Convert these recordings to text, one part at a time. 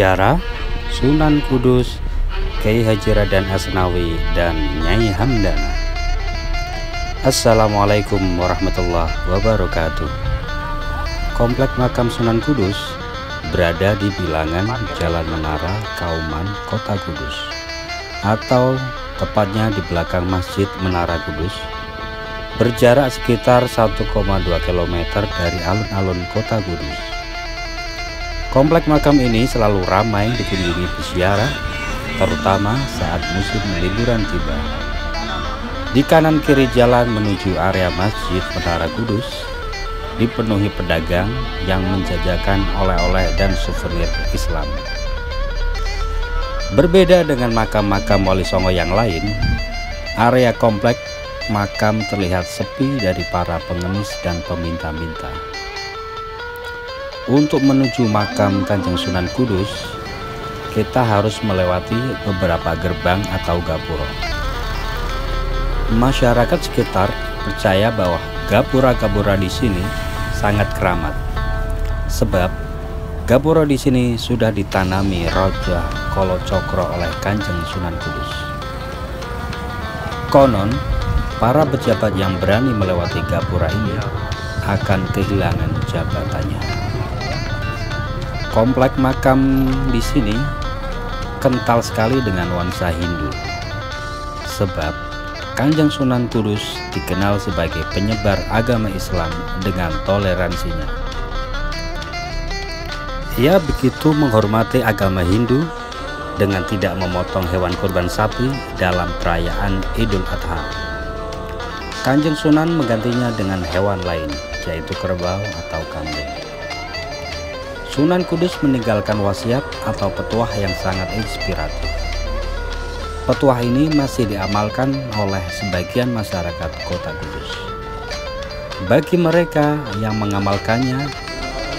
Peziarah Sunan Kudus, Kyai Haji Raden Asnawi dan Nyai Hamdana. Assalamualaikum warahmatullahi wabarakatuh. Komplek makam Sunan Kudus berada di bilangan Jalan Menara, Kauman, Kota Kudus, atau tepatnya di belakang Masjid Menara Kudus, berjarak sekitar 1,2 km dari alun-alun Kota Kudus. Komplek makam ini selalu ramai dikunjungi peziarah, terutama saat musim liburan tiba. Di kanan kiri jalan menuju area Masjid Menara Kudus dipenuhi pedagang yang menjajakan oleh-oleh dan souvenir Islam. Berbeda dengan makam-makam Wali Songo yang lain, area komplek makam terlihat sepi dari para pengemis dan peminta-minta. Untuk menuju makam Kanjeng Sunan Kudus, kita harus melewati beberapa gerbang atau gapura. Masyarakat sekitar percaya bahwa gapura-gapura di sini sangat keramat, sebab gapura di sini sudah ditanami Raja Kolo Cokro oleh Kanjeng Sunan Kudus. Konon, para pejabat yang berani melewati gapura ini akan kehilangan jabatannya. Komplek makam di sini kental sekali dengan nuansa Hindu, sebab Kanjeng Sunan Kudus dikenal sebagai penyebar agama Islam dengan toleransinya. Ia begitu menghormati agama Hindu dengan tidak memotong hewan kurban sapi dalam perayaan Idul Adha. Kanjeng Sunan menggantinya dengan hewan lain, yaitu kerbau atau kambing. Sunan Kudus meninggalkan wasiat atau petuah yang sangat inspiratif. Petuah ini masih diamalkan oleh sebagian masyarakat Kota Kudus. Bagi mereka yang mengamalkannya,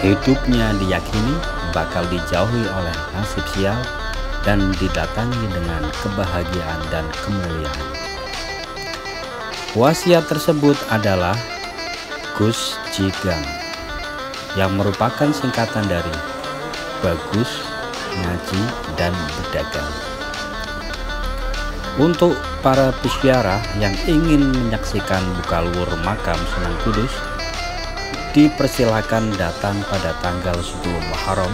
hidupnya diyakini bakal dijauhi oleh nasib sial dan didatangi dengan kebahagiaan dan kemuliaan. Wasiat tersebut adalah Gus Jigang, yang merupakan singkatan dari bagus, ngaji, dan berdagang. Untuk para peziarah yang ingin menyaksikan buka luar makam Sunan Kudus, dipersilakan datang pada tanggal 10 Muharram,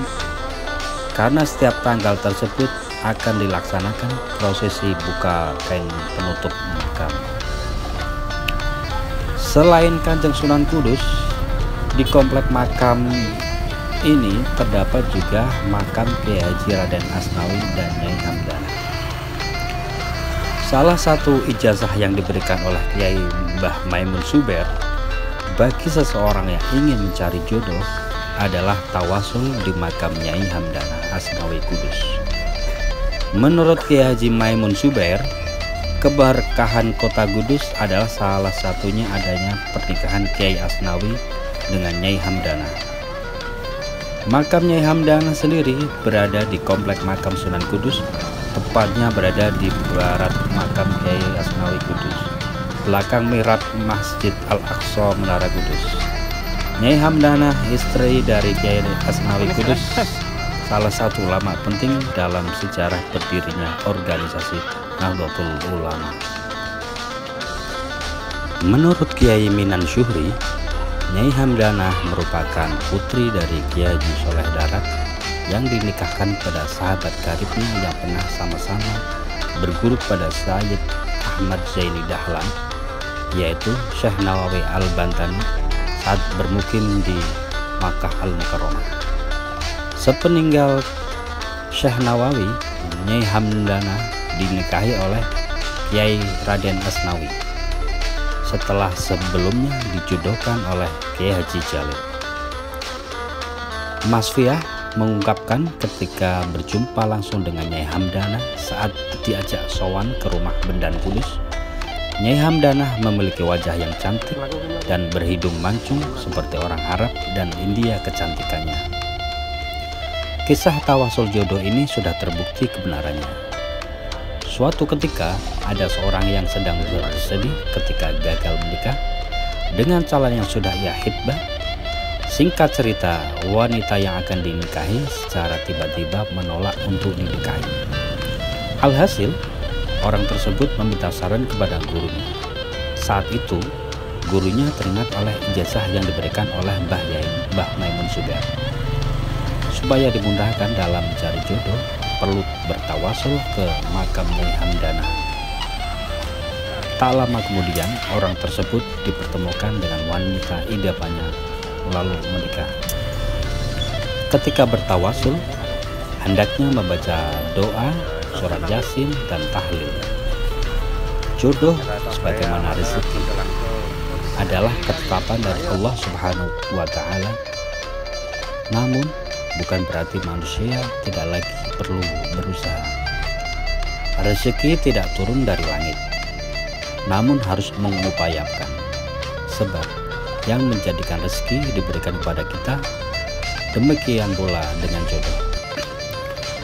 karena setiap tanggal tersebut akan dilaksanakan prosesi buka kain penutup makam. Selain Kanjeng Sunan Kudus, di komplek makam ini terdapat juga makam Kyai Haji Raden Asnawi dan Nyai Hamdana. Salah satu ijazah yang diberikan oleh Kiai Mbah Maimun Zubair bagi seseorang yang ingin mencari jodoh adalah tawasul di makam Nyai Hamdana Asnawi Kudus. Menurut Kiai Haji Maimun Zubair, keberkahan Kota Kudus adalah salah satunya adanya pernikahan Kyai Asnawi dengan Nyai Hamdana. Makam Nyai Hamdana sendiri berada di komplek makam Sunan Kudus, tepatnya berada di barat makam Kyai Asnawi Kudus, belakang mihrab Masjid Al-Aqsa Menara Kudus. Nyai Hamdana, istri dari Kyai Asnawi Kudus, salah satu ulama penting dalam sejarah berdirinya organisasi Nahdlatul Ulama. Menurut Kiai Minan Syuhri, Nyai Hamdana merupakan putri dari Kiai Haji Soleh Darat yang dinikahkan pada sahabat karibnya yang pernah sama-sama berguru pada Sayyid Ahmad Zaini Dahlan, yaitu Syekh Nawawi Al-Bantani saat bermukim di Makkah Al-Mukarramah. Sepeninggal Syekh Nawawi, Nyai Hamdana dinikahi oleh Kyai Raden Asnawi setelah sebelumnya dijodohkan oleh Kyai Haji Jalil. Mas Fiah mengungkapkan ketika berjumpa langsung dengan Nyai Hamdana saat diajak sowan ke rumah Bendan Kudus, Nyai Hamdana memiliki wajah yang cantik dan berhidung mancung seperti orang Arab dan India kecantikannya. Kisah tawasul jodoh ini sudah terbukti kebenarannya. Suatu ketika, ada seorang yang sedang bersedih ketika gagal menikah dengan calon yang sudah ia hitbah. Singkat cerita, wanita yang akan dinikahi secara tiba-tiba menolak untuk dinikahi. Alhasil, orang tersebut meminta saran kepada gurunya. Saat itu, gurunya teringat oleh ijazah yang diberikan oleh Mbah Maimun Zubair. Supaya dimudahkan dalam mencari jodoh, perlu bertawasul ke makam Nyai Hamdanah. Tak lama kemudian, orang tersebut dipertemukan dengan wanita idamannya, lalu menikah. Ketika bertawasul, hendaknya membaca doa, surat Yasin, dan tahlil. Jodoh sebagaimana rezeki adalah ketetapan dari Allah Subhanahu wa Ta'ala. Namun bukan berarti manusia tidak lagi perlu berusaha. Rezeki tidak turun dari langit, namun harus mengupayakan. Sebab yang menjadikan rezeki diberikan kepada kita, demikian pula dengan jodoh.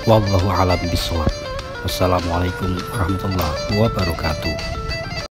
Wallahu a'lam bishawab. Wassalamualaikum warahmatullahi wabarakatuh.